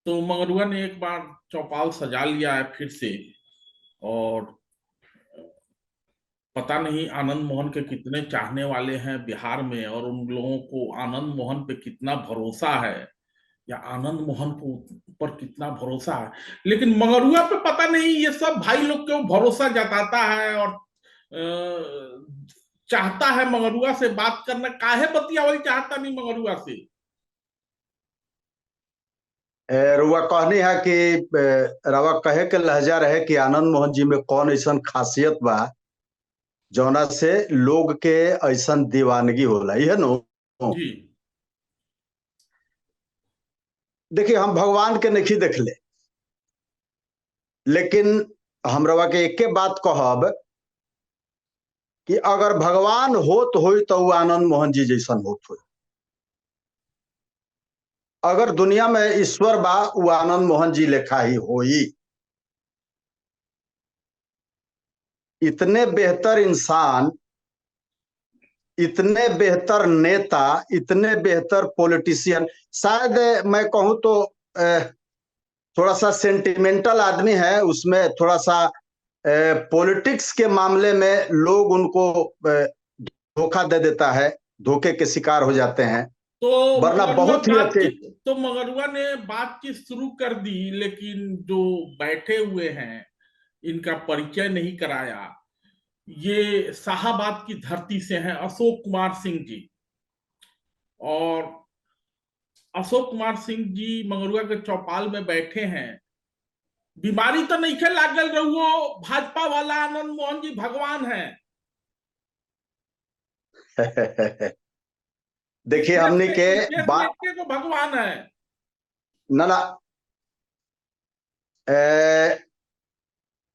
तो मंगरुआ ने एक बार चौपाल सजा लिया है फिर से। और पता नहीं आनंद मोहन के कितने चाहने वाले हैं बिहार में, और उन लोगों को आनंद मोहन पे कितना भरोसा है, या आनंद मोहन को पर कितना भरोसा है। लेकिन मगरुआ पे पता नहीं ये सब भाई लोग क्यों भरोसा जताता है, और चाहता है मगरुआ से बात करना। काहे बतियावल चाहता नहीं मगरुआ से। रुआ कहनी है कि रवा कहे के लहजा रहे कि आनंद मोहन जी में कौन ऐसा खासियत बा जौना से लोग के ऐसा दीवानगी होला, यह नो। जी देखिए, हम भगवान के नहीं देख ले, लेकिन हम रवा के एक बात कहब कि अगर भगवान होत हो तो वो आनंद मोहन जी जैसा होत हो। अगर दुनिया में ईश्वर बा वो आनंद मोहन जी लेखा ही होई। इतने बेहतर इंसान, इतने बेहतर नेता, इतने बेहतर पॉलिटिशियन। शायद मैं कहूं तो थोड़ा सा सेंटिमेंटल आदमी है, उसमें थोड़ा सा पॉलिटिक्स के मामले में लोग उनको धोखा दे देता है, धोखे के शिकार हो जाते हैं। तो वरना मगरुआ बहुत ही अच्छे। मगरुआ ने बातचीत शुरू कर दी, लेकिन जो बैठे हुए हैं इनका परिचय नहीं कराया। ये शाहाबाद की धरती से हैं अशोक कुमार सिंह जी। और अशोक कुमार सिंह जी मंगरुआ के चौपाल में बैठे हैं। बीमारी तो नहीं खे लागल रहुओ, भाजपा वाला आनंद मोहन जी भगवान है। देखिए हमने के देश में एके को भगवान है। ना ना, ए,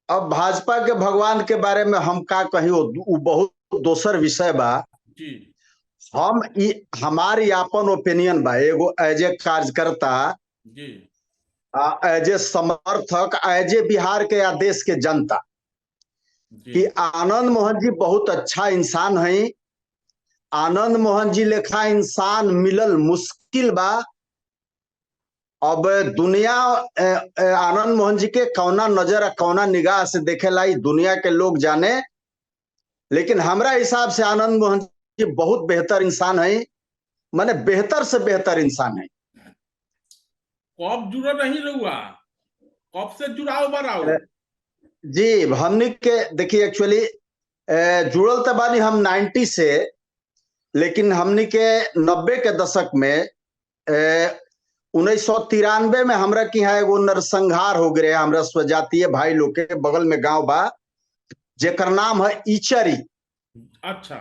अब भाजपा के भगवान के बारे में हम का कही, वो बहुत दोसर विषय बा। जी हम हमारी आपन ओपिनियन बा, एगो एज ए कार्यकर्ता, जी एज ए समर्थक, एज ए बिहार के या देश के जनता, जी कि आनंद मोहन जी बहुत अच्छा इंसान है। आनंद मोहन जी लेखा इंसान मिलल मुश्किल बा। अब दुनिया आनंद मोहन जी के कौना नजर कौना निगाह से देखेला दुनिया के लोग जाने। लेकिन हमरा हिसाब से आनंद मोहन जी बहुत बेहतर इंसान है, माने बेहतर से बेहतर इंसान है। कब जुड़ा नहीं रहुआ, कब से जुड़ाव बराओ। जी हमने के देखिए एक्चुअली जुड़ल तो बानी हम 90 से, लेकिन हमने के 90 के दशक में 1993 में हमरा की यहाँ एगो नरसंहार हो गए। हमरा स्वजातीय भाई लोग के बगल में गांव बा जेकर नाम है इचरी। अच्छा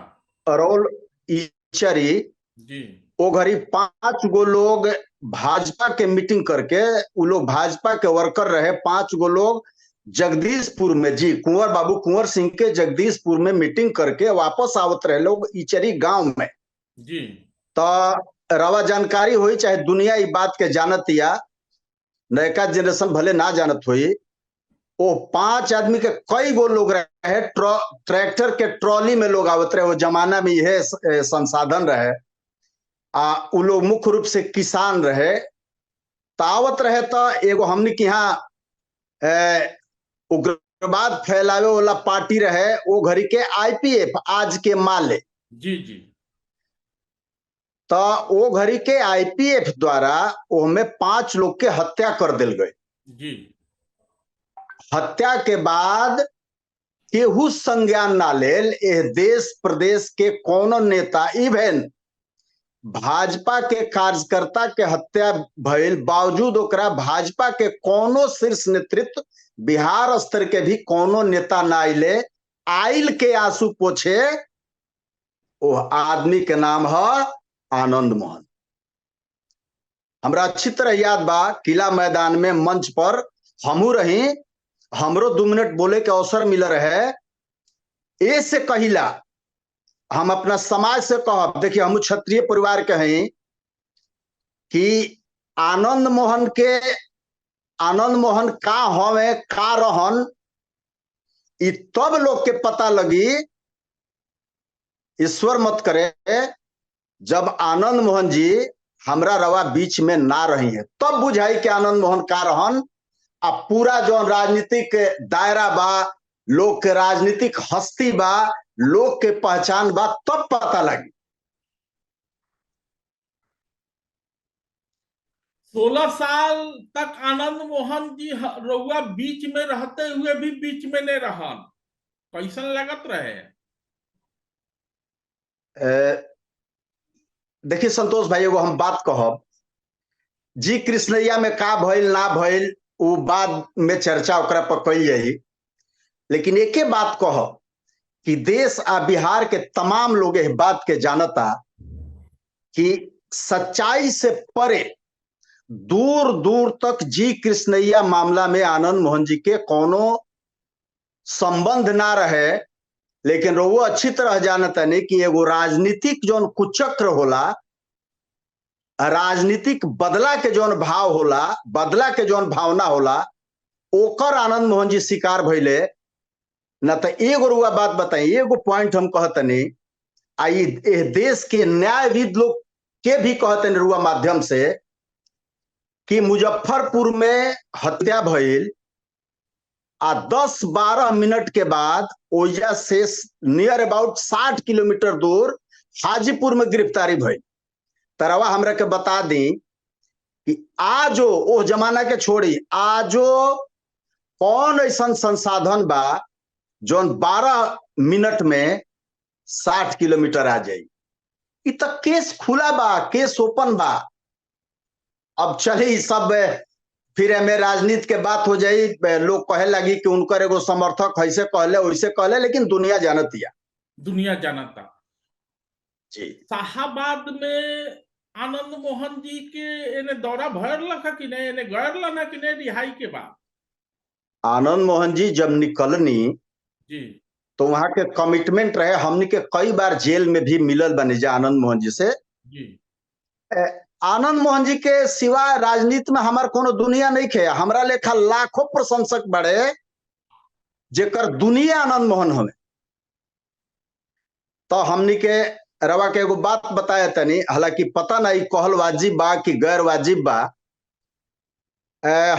अरोल इचरी। जी वो घड़ी 5 गो लोग भाजपा के मीटिंग करके, वो लोग भाजपा के वर्कर रहे, 5 गो लोग जगदीशपुर में, जी कुंवर बाबू कुंवर सिंह के जगदीशपुर में मीटिंग करके वापस आवत रहे लोग इचरी गांव में। जी तो रवा जानकारी हुई, चाहे दुनिया इस बात के जानत या नयका जनरेशन भले ना जानत हुई। वो 5 आदमी के कई गो लोग रहे, ट्रैक्टर के ट्रॉली में लोग आवत रहे। वो जमाना में यह संसाधन रहे। उ लोग मुख्य रूप से किसान रहे। तावत रहे तो एगो हमने के यहाँ उग्रवाद फैलावे वाला पार्टी रहे, वो घड़ी के आईपीएफ, आज के माले। जी जी तो वो घड़ी के आईपीएफ द्वारा उनमें 5 लोग के हत्या कर दिल गए। जी हत्या के बाद केहू संज्ञान ना लेल। देश प्रदेश के कोनो नेता, इवन भाजपा के कार्यकर्ता के हत्या भइल बावजूद ओकरा भाजपा के कोनो शीर्ष नेतृत्व, बिहार स्तर के भी कोनो नेता ना आइले। आइल के आंसू पोछे वो आदमी के नाम है आनंद मोहन। हमरा अच्छी तरह याद बा, किला मैदान में मंच पर हमू रही, हमरो 2 मिनट बोले के अवसर मिल रहे। ए से कहिला हम अपना समाज से कह, देखिए हम क्षत्रिय परिवार के हैं, कि आनंद मोहन का हवे का रहन, तब लोग के पता लगी। ईश्वर मत करे, जब आनंद मोहन जी हमरा रवा बीच में ना रही है, तब बुझाई कि आनंद मोहन का रहन आ पूरा जो राजनीतिक दायरा बा, लोग के राजनीतिक हस्ती बा, लोग के पहचान बा, तब पता लगी। 16 साल तक आनंद मोहन जी रउआ बीच में रहते हुए भी बीच में नहीं रहन, कैसन लगत रहे? देखिए संतोष भाई, एगो हम बात कहब, जी कृष्णैया में का भइल ना भइल वो बाद में चर्चा ओकरा पर कल जाई, लेकिन एके बात कहब कि देश आ बिहार के तमाम लोग इस बात के जानता कि सच्चाई से परे दूर दूर तक जी कृष्णैया मामला में आनंद मोहन जी के कोनो संबंध ना रहे। लेकिन वो अच्छी तरह जानता नहीं कि एगो राजनीतिक जोन कुचक्र होला, राजनीतिक बदला के जोन भाव होला, बदला के जोन भावना होला, ओकर आनंद मोहन जी शिकार भइले न। तो एगो रुआ बात बताई, एगो पॉइंट हम कहतनी, आई देश के न्यायविद लोग के भी कहतनी रुआ माध्यम से कि मुजफ्फरपुर में हत्या भइल आ 10-12 मिनट के बाद ओइजा से नियर अबाउट 60 किलोमीटर दूर हाजीपुर में गिरफ्तारी भइल। तरवा हमरा के बता दी कि आजो ओ जमाना के छोड़ी, आजो कौन ऐसा संसाधन बा जोन 12 मिनट में 60 किलोमीटर आ जाई? इ तक केस खुला बा, केस ओपन बा। अब चली सब फिर एमे राजनीति के बात हो जाई, लोग कहे लगी कि उनकर एगो समर्थक ऐसे कहले वैसे कहले, लेकिन दुनिया जानतिया, दुनिया जानता। जी शाहाबाद में आनंद मोहन जी के एने दौरा भरल कि नहीं, एने गरल ना कि नहीं रिहाई के बाद? आनंद मोहन जी जब निकलनी जी तो वहां के कमिटमेंट रहे, हमने के कई बार जेल में भी मिलल बनी जा आनंद मोहन जी से। जी आनंद मोहन जी के सिवा राजनीति में हमार कोनो दुनिया नहीं खे। हमरा लेखा लाखों प्रशंसक बड़े जेकर दुनिया आनंद मोहन हमें। तो हमनी के रवा के एगो बात बताया तनी, हालांकि पता नहीं कहल वाजिब बा कि गैर वाजिब बा।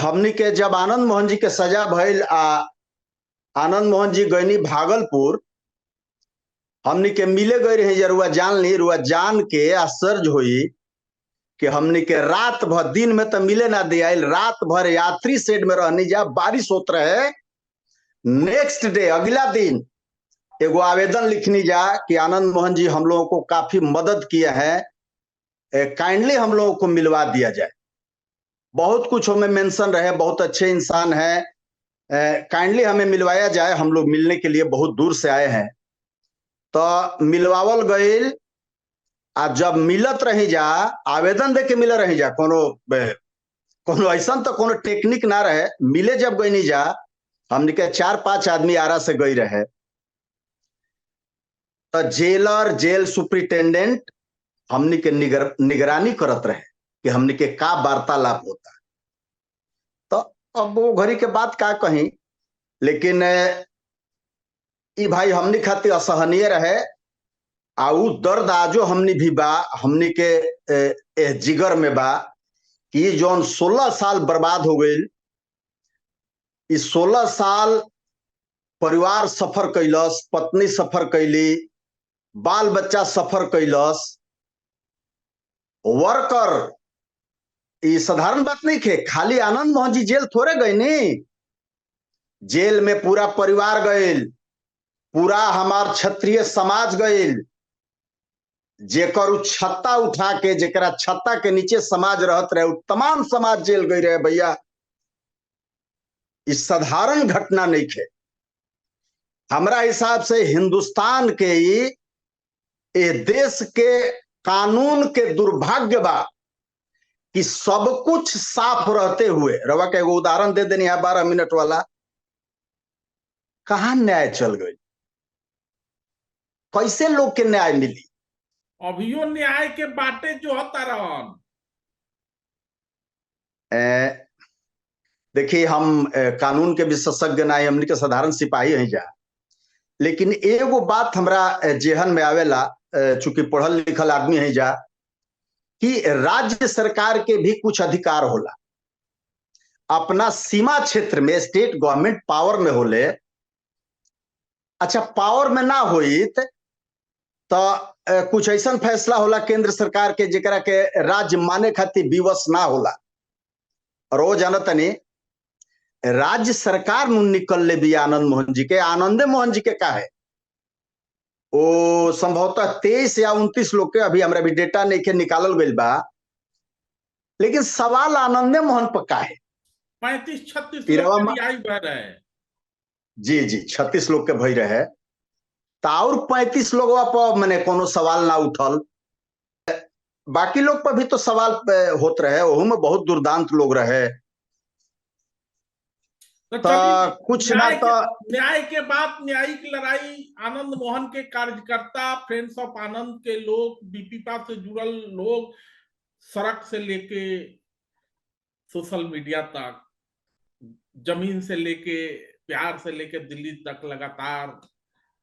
हमनी के जब आनंद मोहन जी के सजा भइल आ आनंद मोहन जी गईनी भागलपुर, हमनी के मिले गए रहे, रुआ जान ली, रुआ जान के आश्चर्य हुई कि हमनी के रात भर, दिन में तो मिले ना दिया, रात भर यात्री शेड में रहनी जा, बारिश होत रहे। नेक्स्ट डे, अगला दिन एगो आवेदन लिखनी जा कि आनंद मोहन जी हम लोगों को काफी मदद किया है, काइंडली हम लोगों को मिलवा दिया जाए। बहुत कुछ हमें मेंशन रहे, बहुत अच्छे इंसान है, काइंडली हमें मिलवाया जाए, हम लोग मिलने के लिए बहुत दूर से आए हैं। तो मिलवावल गईल। आ जब मिलत रही जा, आवेदन दे के मिल रही जा, कोनो ऐसा तो कोनो टेक्निक ना रहे, मिले जब गई नहीं जा, हमने के 4-5 आदमी आरा से गई रहे। तो जेलर, जेल सुप्रिंटेंडेंट हमने के निगरानी करत रहे कि हमने के का वार्तालाप होता। तो अब वो घड़ी के बात का कहीं, लेकिन ई भाई हमने खातिर असहनीय रहे। आउ दर्द आजो हमनी भी बा, हमनी के जिगर में बा कि जौन 16 साल बर्बाद हो गई। इस 16 साल परिवार सफर कैलस, पत्नी सफर कैली, बाल बच्चा सफर कैलस, वर्कर। ये साधारण बात नहीं खे, खाली आनंद मोहन जी जेल थोड़े गए नी, जेल में पूरा परिवार गईल, पूरा हमार क्षत्रिय समाज गईल, जेकर छत्ता उठा के, जेकरा छत्ता के नीचे समाज रहत रहे, तमाम समाज जेल गई रहे भैया। इस साधारण घटना नहीं खे। हमरा हिसाब से हिंदुस्तान के ये देश के कानून के दुर्भाग्य बा कि सब कुछ साफ रहते हुए, रवा के एगो उदाहरण दे देनी है 12 मिनट वाला, कहां न्याय चल गई? कैसे लोग के न्याय मिली? अभियो न्याय के बाटे जो होता रहन। देखिए, हम कानून के विशेषज्ञ ना, हमने के साधारण सिपाही हैं जा, लेकिन एगो बात हमरा जेहन में आवेला, चूंकि पढ़ल लिखल आदमी है जा, कि राज्य सरकार के भी कुछ अधिकार होला, अपना सीमा क्षेत्र में स्टेट गवर्नमेंट पावर में होले। अच्छा, पावर में ना होई तो कुछ ऐसा फैसला होला केंद्र सरकार के जेकरा के राज्य माने खातिर विवश ना होला। और वो जानत नहीं, राज्य सरकार नु निकल ले भी आनंद मोहन जी के, आनंदे मोहन जी के का है वो संभवतः 23 या 29 लोग के, अभी हमारा भी डेटा नहीं के निकालल गई बा, लेकिन सवाल आनंदे मोहन पर का है। 35-36 लोग के रिहाई बह रहे हैं। जी जी, 36 लोग के भई रहे तो और 35 लोगवा पर मैंने कोनो सवाल ना उठल। बाकी लोग पर भी तो सवाल होत रहे, ओहू में बहुत दुर्दांत लोग रहे। तो तो चलिए, कुछ ना तो न्याय के बाद न्यायिक लड़ाई, आनंद मोहन के कार्यकर्ता, फ्रेंड्स ऑफ आनंद के लोग, बीपीपा से जुड़ल लोग, सड़क से लेके सोशल मीडिया तक, जमीन से लेके प्यार से लेके दिल्ली तक लगातार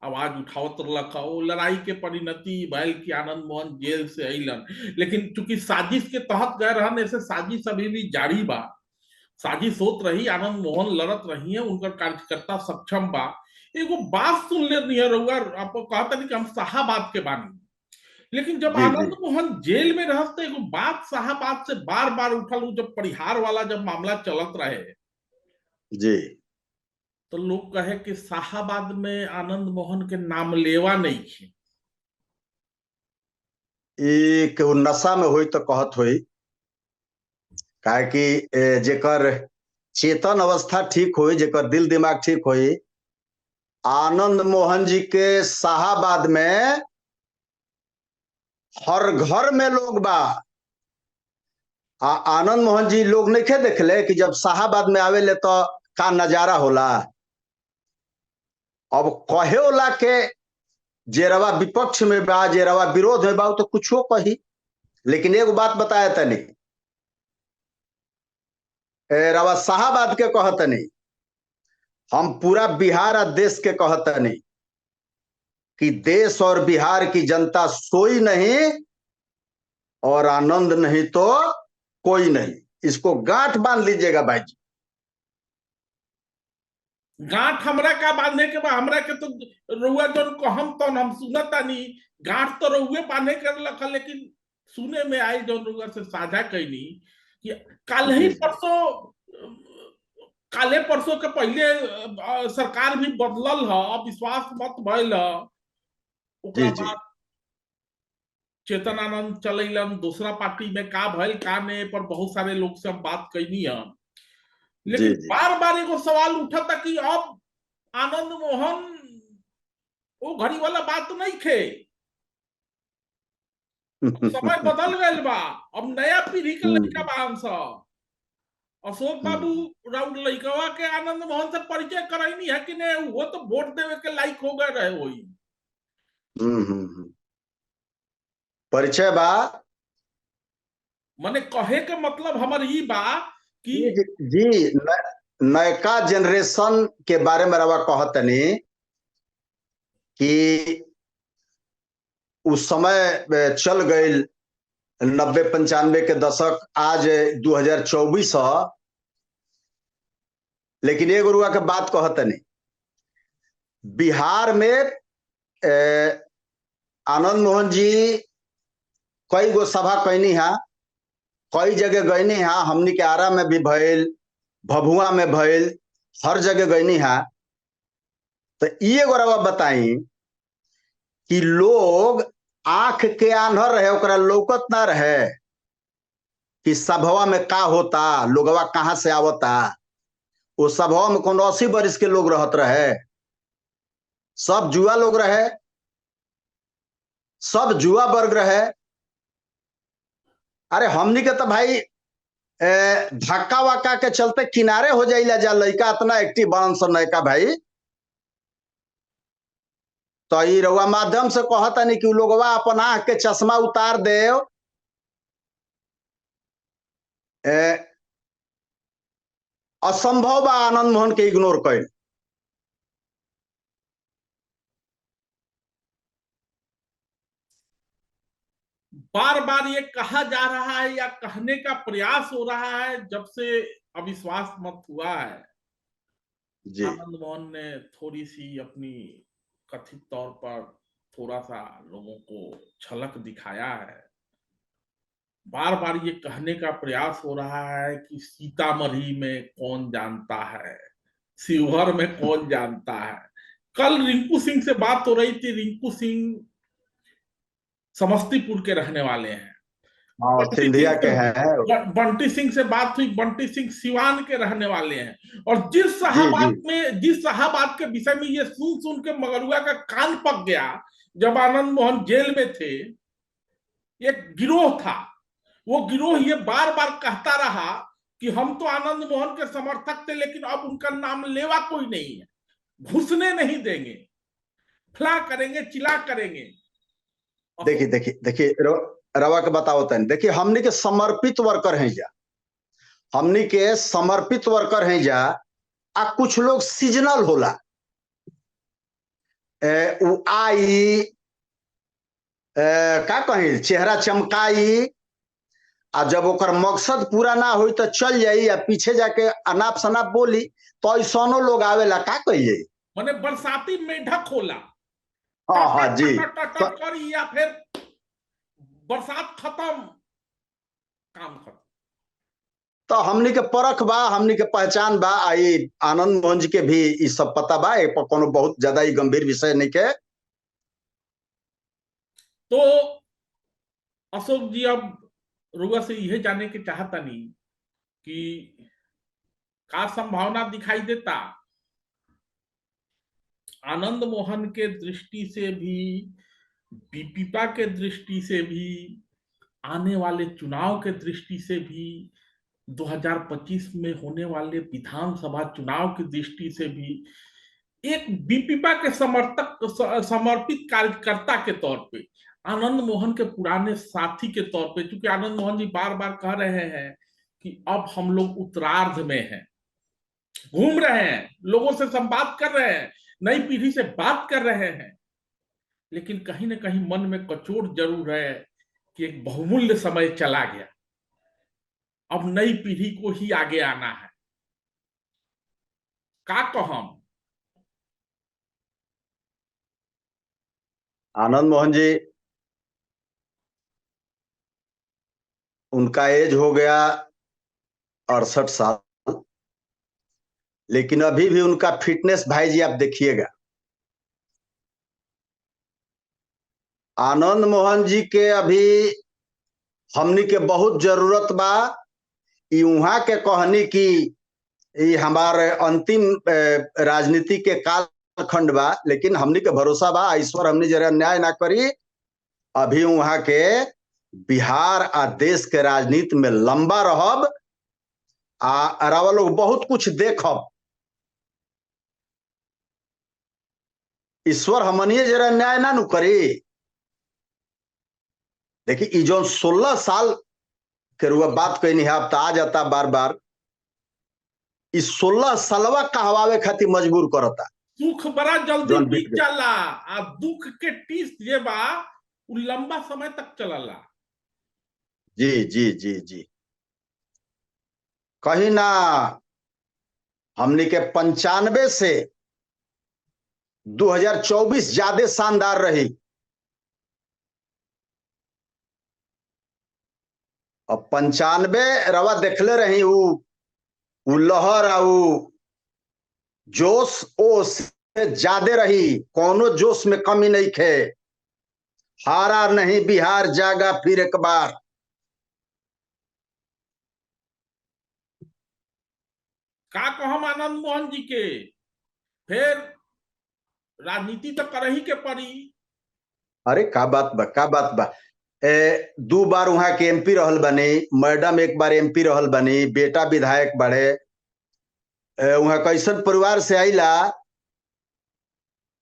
आवाज उठावत रख। लड़ाई के परिणति भैल की आनंद मोहन जेल से अलन, लेकिन चूंकि साजिश के तहत गए रहन, ऐसे साजिश अभी भी जारी बा। साजिश होत रही, आनंद मोहन लड़त रही है, उनका कार्यकर्ता सक्षम बा। एगो बात सुन ले नहीं रहुआ, आपको कहता नहीं कि हम शाहाबाद के बानी, लेकिन जब जी जी आनंद मोहन जेल में रहते, एगो बात शाहाबाद से बार बार उठल, जब परिहार वाला जब मामला चलत रहे जी, तो लोग कहे कि शाहाबाद में आनंद मोहन के नाम लेवा नहीं थे। एक नशा में हुई तो कहत हुई, काहे कि जेकर चेतन अवस्था ठीक हुई, जेकर दिल दिमाग ठीक हुई। आनंद मोहन जी के शाहाबाद में हर घर में लोग बा। आनंद मोहन जी लोग नहीं खे देखले कि जब शाहाबाद में आवेले तो का नजारा होला। अब कहे होला के जेरवा विपक्ष में बा, जेरवा विरोध में बा, तो कुछो कही, लेकिन एगो बात बताया तनी, रवा शाहाबाद के कहतनी, हम पूरा बिहार और देश के कहतनी कि देश और बिहार की जनता सोई नहीं और आनंद नहीं तो कोई नहीं। इसको गांठ बांध लीजिएगा भाई जी। गांठ हमरा का बांधे के बा? हमरा के तो रउआ जन कहम तन हम सुनता नहीं, गांठ तो रउए बांधे कर लखा, लेकिन सुने में आई जन रउआ से साझा कैनी कि कल ही जी जी परसों, काले परसों के पहले सरकार भी बदलल है, विश्वास मत भइल है, जी ओकरा जी बाद चेतनानंद चलैलन दूसरा पार्टी में, का भइल का ने पर बहुत सारे लोग से हम बात कैनी है। जी लेकिन जी बार बार एगो सवाल उठा था कि अब आनंद मोहन वो घड़ी वाला बात तो नहीं थे, समय बदल गए बा, अब नया पीढ़ी के लड़का बान सब। अशोक बाबू राउत लड़कवा के आनंद मोहन से परिचय कराई है कि नहीं? वो तो वोट देवे के लायक हो गए रहे वही। परिचय बा। मने कहे के मतलब हमार ई बा कि जी जी, नयका जनरेशन के बारे में रवा कहतनी कि उस समय चल गई 90-95 के दशक, आज 2024 है। लेकिन एक गुरुआ के बात कहतनी, बिहार में आनंद मोहन जी कई गो सभा कैनी है, कई जगह गईनी है, हमनी के आरा में भी भइल, भभुआ में भइल, हर जगह गईनी है। तो ये गोरवा बताई कि लोग आंख के आंधर रहे, ओकरा लौकत ना रहे कि सभवा में का होता, लोगवा कहां से आवता। वो सभवा में कौन 80 बरिस के लोग रहत रहे? सब जुआ लोग रहे, सब जुआ वर्ग रहे। अरे हमनी के तो भाई धक्का वक्का के चलते किनारे हो जाइला, जा लड़का इतना एक्टिव बनन सन नयका भाई। तो ई रउआ माध्यम से कहता नहीं कि लोगवा अपन आंख के चश्मा उतार दे, असंभव बा आनंद मोहन के इग्नोर कर। बार बार ये कहा जा रहा है या कहने का प्रयास हो रहा है जब से अविश्वास मत हुआ है, जी आनंद मोहन ने थोड़ी सी अपनी कथित तौर पर थोड़ा सा लोगों को झलक दिखाया है। बार बार ये कहने का प्रयास हो रहा है कि सीतामढ़ी में कौन जानता है, शिवहर में कौन जानता है। कल रिंकू सिंह से बात हो रही थी। रिंकू सिंह समस्तीपुर के रहने वाले हैं। हाँ, बंटी सिंधिया सिंह के से हैं। बंटी सिंह से बात हुई। बंटी सिंह सिवान के रहने वाले हैं। और जी जी। जिस शाहबाद के विषय में ये सुन सुन के मगरुआ का कान पक गया जब आनंद मोहन जेल में थे, एक गिरोह था, वो गिरोह ये बार बार कहता रहा कि हम तो आनंद मोहन के समर्थक थे, लेकिन अब उनका नाम लेवा कोई नहीं है, घुसने नहीं देंगे, फला करेंगे, चिल्ला करेंगे। देखिए देखिए देखिए, रवा के बताओ तन। देखिए, हमनी के समर्पित वर्कर हैं जा, हमनी के समर्पित वर्कर हैं जा। आ कुछ लोग सीजनल होला, उ आई, का कही, चेहरा चमकाई, आ जब ओकर मकसद पूरा ना हो तो चल जाई, या पीछे जाके अनाप शनाप बोली, तो ऐसनो लोग आवेला। का कहिए, मैंने बरसाती मेढक होला, हाँ हाँ टट जी। टट टट टट करी, या फिर बरसात खत्म, काम खत्म। तो हमनी के परख बा, हमनी के पहचान बा। आई आनंद मोहन जी के भी ई सब पता बा, ए पर कोनो बहुत ज्यादा ही गंभीर विषय नहीं के। तो अशोक जी, अब रुआ से यह जानने के चाहता नहीं कि का संभावना दिखाई देता आनंद मोहन के दृष्टि से भी, बीपीपा के दृष्टि से भी, आने वाले चुनाव के दृष्टि से भी, 2025 में होने वाले विधानसभा चुनाव की दृष्टि से भी, एक बीपीपा के समर्पित कार्यकर्ता के तौर पे, आनंद मोहन के पुराने साथी के तौर पे, क्योंकि आनंद मोहन जी बार बार कह रहे हैं कि अब हम लोग उत्तरार्ध में हैं, घूम रहे हैं, लोगों से संवाद कर रहे हैं, नई पीढ़ी से बात कर रहे हैं, लेकिन कहीं ना कहीं मन में कचोट जरूर है कि एक बहुमूल्य समय चला गया, अब नई पीढ़ी को ही आगे आना है। का कहम। आनंद मोहन जी, उनका एज हो गया 68 साल, लेकिन अभी भी उनका फिटनेस भाई जी आप देखिएगा। आनंद मोहन जी के अभी हमनी के बहुत जरूरत बा। वहां के कहनी की ये हमारे अंतिम राजनीति के कालखंड बा, लेकिन हमनी के भरोसा बा ईश्वर हमनी जरा न्याय ना करी, अभी वहां के बिहार आ देश के राजनीति में लंबा रहब, आ रवा लोग बहुत कुछ देखब। ईश्वर हमनिए जरा न्याय ना नु करी। देखिए, जो 16 साल के रुआ बात कहनी है, आप तो आ जाता बार बार, इस 16 सालवा कहवावे खातिर मजबूर करता। सुख बड़ा जल्दी जौन बीत बीत गए। जाला, आ दुख के टीस जे बा उ लंबा समय तक चलला। जी जी जी जी। कहीं ना हमनी के 95 से 2024 ज्यादा शानदार रही। और 95 रवा देखले रही, उ लहर आ जोश ओ से ज्यादा रही, कोनो जोश में कमी नहीं खे। हारा नहीं बिहार, जागा फिर एक बार। का कहम आनंद मोहन जी के, फिर राजनीति तो कर ही के पड़ी। अरे का बात बा, का बात बा। 2 बार वहां के एमपी रहल बनी, मैडम 1 बार एमपी रहल बनी, बेटा विधायक बढ़े। वहां कैसन परिवार से आईला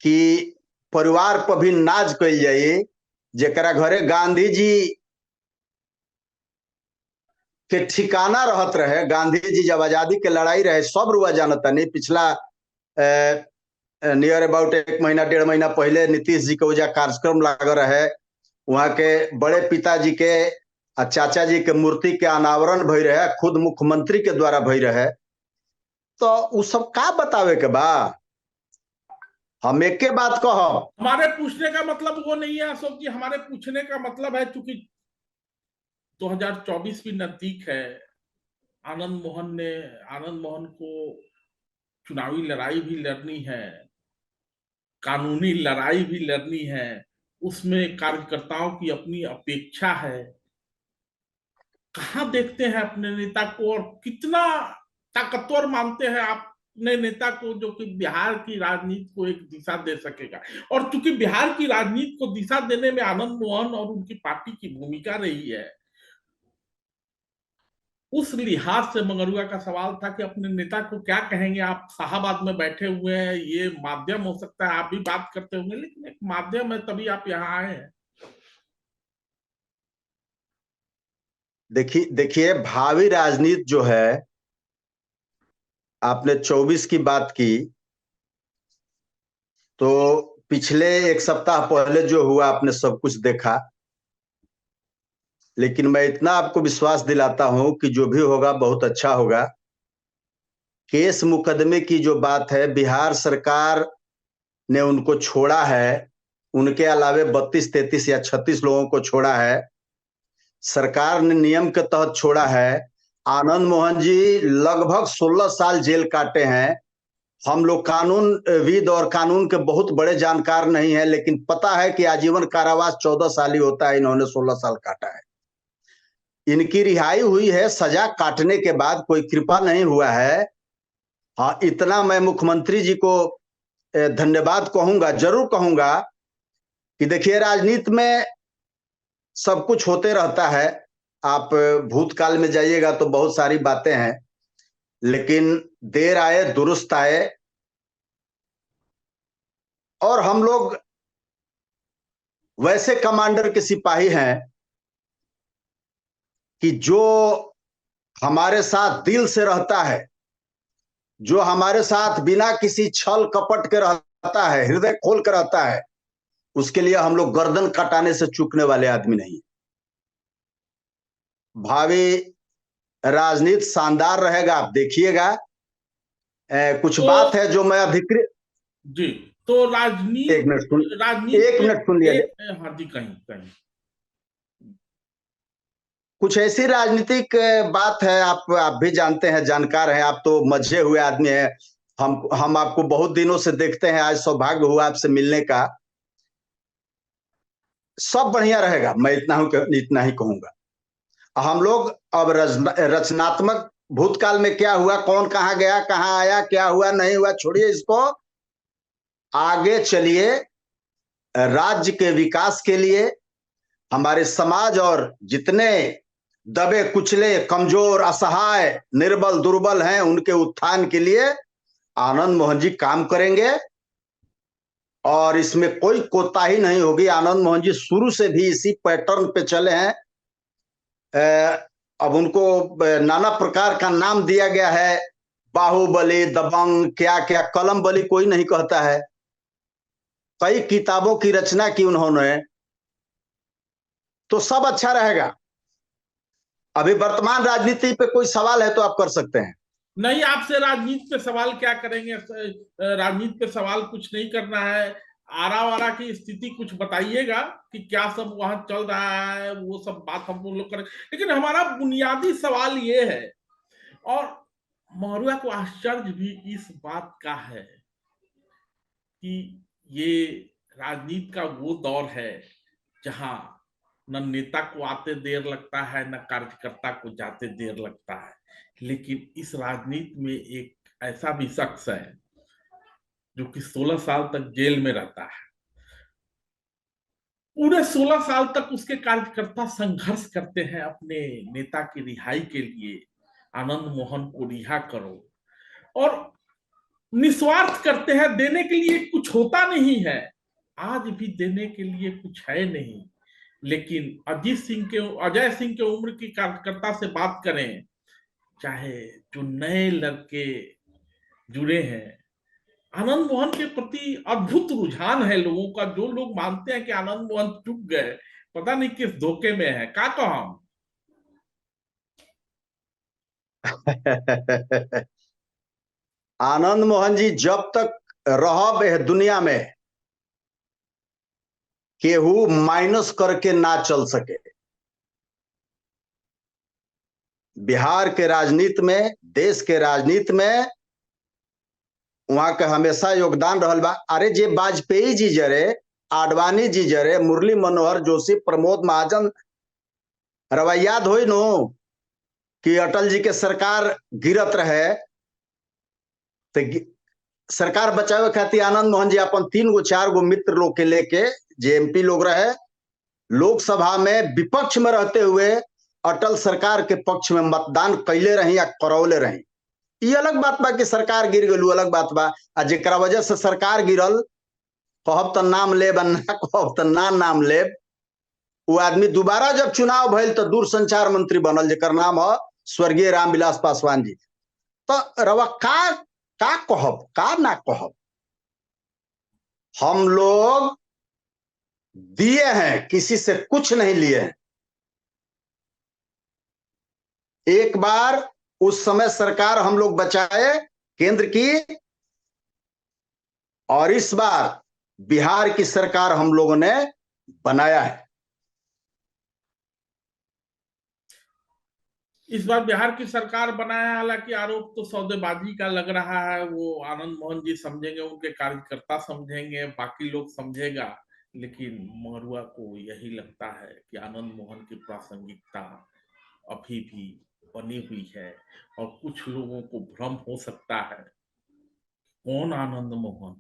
कि परिवार पर भी नाज कल जाई, जेकरा घरे गांधी जी के ठिकाना रहत रहे। गांधी जी जब आजादी के लड़ाई रहे, सब रुआ जानता नहीं। पिछला नियर अबाउट 1 महीना 1.5 महीना पहले नीतीश जी के वजह कार्यक्रम लग रहे, वहां के बड़े पिताजी के और चाचा जी के मूर्ति के अनावरण भई रहे, खुद मुख्यमंत्री के द्वारा भई रहे, तो उ सब का बतावे के बा। हम एक के बात कहो, हमारे पूछने का मतलब वो नहीं है अशोक जी, हमारे पूछने का मतलब है चूंकि 2024 भी नजदीक है, आनंद मोहन को चुनावी लड़ाई भी लड़नी है, कानूनी लड़ाई भी लड़नी है, उसमें कार्यकर्ताओं की अपनी अपेक्षा है। कहाँ देखते हैं अपने नेता को और कितना ताकतवर मानते हैं अपने नेता को जो कि बिहार की राजनीति को एक दिशा दे सकेगा। और चूंकि बिहार की राजनीति को दिशा देने में आनंद मोहन और उनकी पार्टी की भूमिका रही है, उस लिहाज से मंगरुआ का सवाल था कि अपने नेता को क्या कहेंगे। आप शाहबाद में बैठे हुए हैं, ये माध्यम हो सकता है आप भी बात करते होंगे, लेकिन एक माध्यम है तभी आप यहाँ आए हैं। देखिए देखिए भावी राजनीति जो है, आपने 24 की बात की, तो पिछले एक सप्ताह पहले जो हुआ आपने सब कुछ देखा। लेकिन मैं इतना आपको विश्वास दिलाता हूं कि जो भी होगा बहुत अच्छा होगा। केस मुकदमे की जो बात है, बिहार सरकार ने उनको छोड़ा है, उनके अलावे 32 33 या 36 लोगों को छोड़ा है, सरकार ने नियम के तहत छोड़ा है। आनंद मोहन जी लगभग 16 साल जेल काटे हैं। हम लोग कानून विद और कानून के बहुत बड़े जानकार नहीं है, लेकिन पता है कि आजीवन कारावास 14 साल ही होता है, इन्होंने 16 साल काटा है। इनकी रिहाई हुई है सजा काटने के बाद, कोई कृपा नहीं हुआ है। हाँ, इतना मैं मुख्यमंत्री जी को धन्यवाद कहूंगा, जरूर कहूंगा कि देखिए राजनीति में सब कुछ होते रहता है। आप भूतकाल में जाइएगा तो बहुत सारी बातें हैं, लेकिन देर आए दुरुस्त आए। और हम लोग वैसे कमांडर के सिपाही हैं कि जो हमारे साथ दिल से रहता है, जो हमारे साथ बिना किसी छल कपट के रहता है, हृदय खोल कर रहता है, उसके लिए हम लोग गर्दन कटाने से चूकने वाले आदमी नहीं। भावी राजनीति शानदार रहेगा, आप देखिएगा। कुछ तो बात है जो मैं अधिकृत, जी, तो एक मिनट सुन, राजनीति एक में मिनट सुन लिया। हाँ जी, कहीं कहीं कुछ ऐसी राजनीतिक बात है, आप भी जानते हैं, जानकार हैं, आप तो मजे हुए आदमी हैं। हम आपको बहुत दिनों से देखते हैं, आज सौभाग्य हुआ आपसे मिलने का। सब बढ़िया रहेगा, मैं इतना ही कहूंगा। हम लोग अब रचनात्मक, भूतकाल में क्या हुआ, कौन कहाँ गया, कहाँ आया, क्या हुआ नहीं हुआ, छोड़िए इसको। आगे चलिए, राज्य के विकास के लिए, हमारे समाज और जितने दबे कुचले कमजोर असहाय निर्बल दुर्बल हैं, उनके उत्थान के लिए आनंद मोहन जी काम करेंगे और इसमें कोई कोताही नहीं होगी। आनंद मोहन जी शुरू से भी इसी पैटर्न पे चले हैं। अब उनको नाना प्रकार का नाम दिया गया है, बाहुबली, दबंग, क्या क्या, कलम बली कोई नहीं कहता है। कई किताबों की रचना की उन्होंने, तो सब अच्छा रहेगा। अभी वर्तमान राजनीति पे कोई सवाल है तो आप कर सकते हैं। नहीं, आपसे राजनीति पे सवाल क्या करेंगे, राजनीति पे सवाल कुछ नहीं करना है। आरा वारा की स्थिति कुछ बताइएगा कि क्या सब वहां चल रहा है, वो सब बात हम लोग करें। लेकिन हमारा बुनियादी सवाल ये है, और मौर्या को आश्चर्य भी इस बात का है कि ये राजनीति का वो दौर है जहां न नेता को आते देर लगता है, न कार्यकर्ता को जाते देर लगता है। लेकिन इस राजनीति में एक ऐसा भी शख्स है जो कि 16 साल तक जेल में रहता है। पूरे 16 साल तक उसके कार्यकर्ता संघर्ष करते हैं अपने नेता की रिहाई के लिए, आनंद मोहन को रिहा करो, और निस्वार्थ करते हैं। देने के लिए कुछ होता नहीं है, आज भी देने के लिए कुछ है नहीं। लेकिन अजय सिंह के उम्र की कार्यकर्ता से बात करें, चाहे जो नए लड़के जुड़े हैं, आनंद मोहन के प्रति अद्भुत रुझान है लोगों का। जो लोग मानते हैं कि आनंद मोहन चुक गए, पता नहीं किस धोखे में है, का तो हम। आनंद मोहन जी जब तक रहब एह दुनिया में केहू माइनस करके ना चल सके। बिहार के राजनीति में, देश के राजनीति में वहां के हमेशा योगदान रहल बा। अरे जे वाजपेयी जी जरे, आडवाणी जी जरे, मुरली मनोहर जोशी, प्रमोद महाजन, रवा याद हो नो कि अटल जी के सरकार गिरत रहे तो सरकार बचावे खातिर आनंद मोहन जी अपन 3 गो 4 गो मित्र लोग के लेके, जे एमपी लोग रहे, लोकसभा में विपक्ष में रहते हुए अटल सरकार के पक्ष में मतदान कैले रही या करौले रही। ये अलग बात बा कि सरकार गिर गलू, अलग बात बा। आ जेकरा वजह से सरकार गिरल, कहब तो नाम लेब, ना कहब तो ना नाम लेब, वो आदमी दोबारा जब चुनाव भइल तो दूरसंचार मंत्री बनल, जेकर नाम है स्वर्गीय रामविलास पासवान जी। तो रवा का कहब, का ना कहब। हम लोग दिए हैं, किसी से कुछ नहीं लिए हैं। एक बार उस समय सरकार हम लोग बचाए केंद्र की, और इस बार बिहार की सरकार हम लोगों ने बनाया है। इस बार बिहार की सरकार बनाया, हालांकि आरोप तो सौदेबाजी का लग रहा है। वो आनंद मोहन जी समझेंगे, उनके कार्यकर्ता समझेंगे, बाकी लोग समझेगा, लेकिन मरुआ को यही लगता है कि आनंद मोहन की प्रासंगिकता अभी भी बनी हुई है। और कुछ लोगों को भ्रम हो सकता है, कौन आनंद मोहन।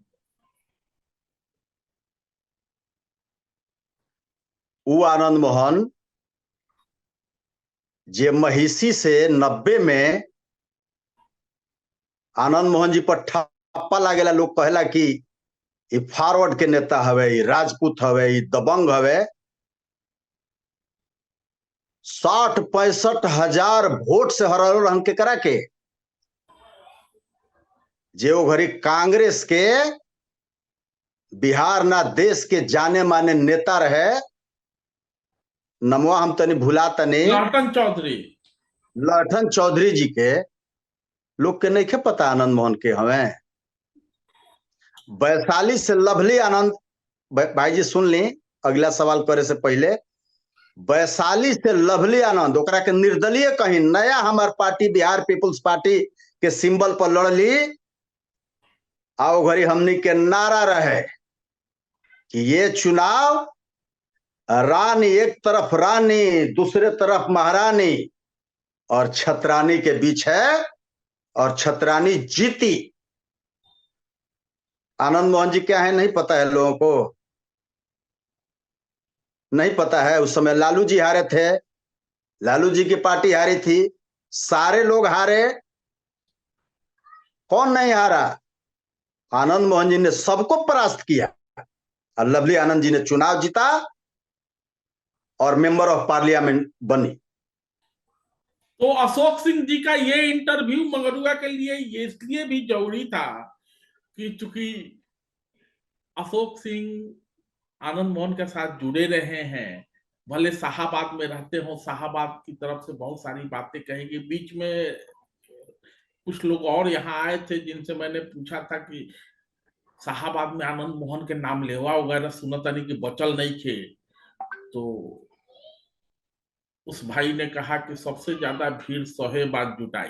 वो आनंद मोहन जे महिषी से 90 में आनंद मोहन जी पर ठप्पा लागेला, लोग कहेला कि ये फॉरवर्ड के नेता हवे, ये राजपूत हवे, ये दबंग हवे। 60-65 हजार वोट से हरल रहन के करा के, जे वो घड़ी कांग्रेस के बिहार ना देश के जाने माने नेता रहे। नमवा हम तनी भुला तनी, लहटन चौधरी। लठन चौधरी जी के लोग के नहीं पता आनंद मोहन के हमें। वैशाली से लवली आनंद, भाई जी सुन ली अगला सवाल करे से पहले। वैशाली से लवली आनंद, ओकरा के निर्दलीय कहीं, नया हमार पार्टी बिहार पीपुल्स पार्टी के सिंबल पर लड़ली। आओ घड़ी हमनी के नारा रहे कि ये चुनाव रानी, एक तरफ रानी दूसरे तरफ महारानी, और छतरानी के बीच है, और छतरानी जीती। आनंद मोहन जी क्या है नहीं पता है लोगों को, नहीं पता है। उस समय लालू जी हारे थे, लालू जी की पार्टी हारी थी, सारे लोग हारे, कौन नहीं हारा? आनंद मोहन जी ने सबको परास्त किया, और लवली आनंद जी ने चुनाव जीता और मेंबर ऑफ पार्लियामेंट बनी। तो अशोक सिंह जी का ये इंटरव्यू मगरुआ के लिए ये इसलिए भी जरूरी था कि चूंकि अशोक सिंह आनंद मोहन के साथ जुड़े रहे हैं, भले शाहाबाद में रहते हो, शाहाबाद की तरफ से बहुत सारी बातें कहेंगे। बीच में कुछ लोग और यहाँ आए थे जिनसे मैंने पूछा था कि शाहाबाद में आनंद मोहन के नाम लेवा वगैरह सुनता नहीं कि बचल नहीं थे। तो उस भाई ने कहा कि सबसे ज्यादा भीड़ सोहेबाद जुटाई।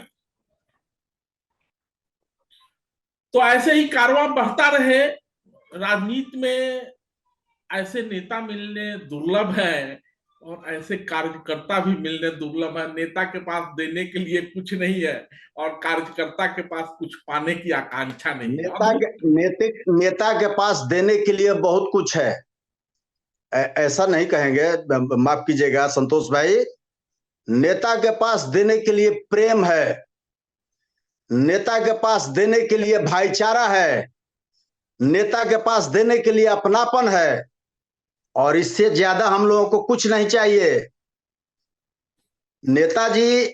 तो ऐसे ही कारवां बढ़ता रहे। राजनीति में ऐसे नेता मिलने दुर्लभ है, और ऐसे कार्यकर्ता भी मिलने दुर्लभ है। नेता के पास देने के लिए कुछ नहीं है, और कार्यकर्ता के पास कुछ पाने की आकांक्षा नहीं है। अद्भुत। नेता के पास देने के लिए बहुत कुछ है, ऐसा नहीं कहेंगे, माफ कीजिएगा संतोष भाई। नेता के पास देने के लिए प्रेम है, नेता के पास देने के लिए भाईचारा है, नेता के पास देने के लिए अपनापन है, और इससे ज्यादा हम लोगों को कुछ नहीं चाहिए। नेताजी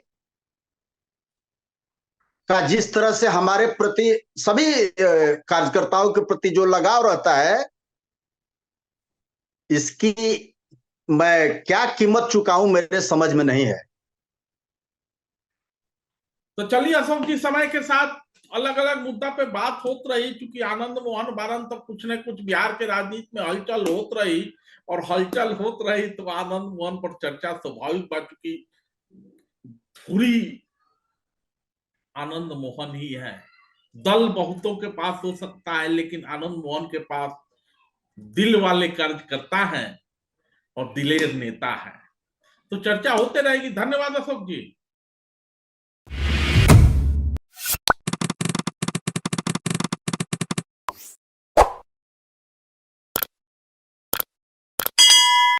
का जिस तरह से हमारे प्रति, सभी कार्यकर्ताओं के प्रति जो लगाव रहता है, इसकी मैं क्या कीमत चुकाऊं मेरे समझ में नहीं है। तो चलिए अशोक जी, समय के साथ अलग अलग मुद्दा पे बात होत रही, क्योंकि आनंद मोहन बारन तक कुछ न कुछ बिहार के राजनीति में हलचल होत रही, और हलचल होत रही तो आनंद मोहन पर चर्चा स्वाभाविक बा, चुकी पूरी आनंद मोहन ही है। दल बहुतों के पास हो सकता है, लेकिन आनंद मोहन के पास दिल वाले कार्यकर्ता हैं और दिलेर नेता है। तो चर्चा होते रहेगी। धन्यवाद अशोक जी।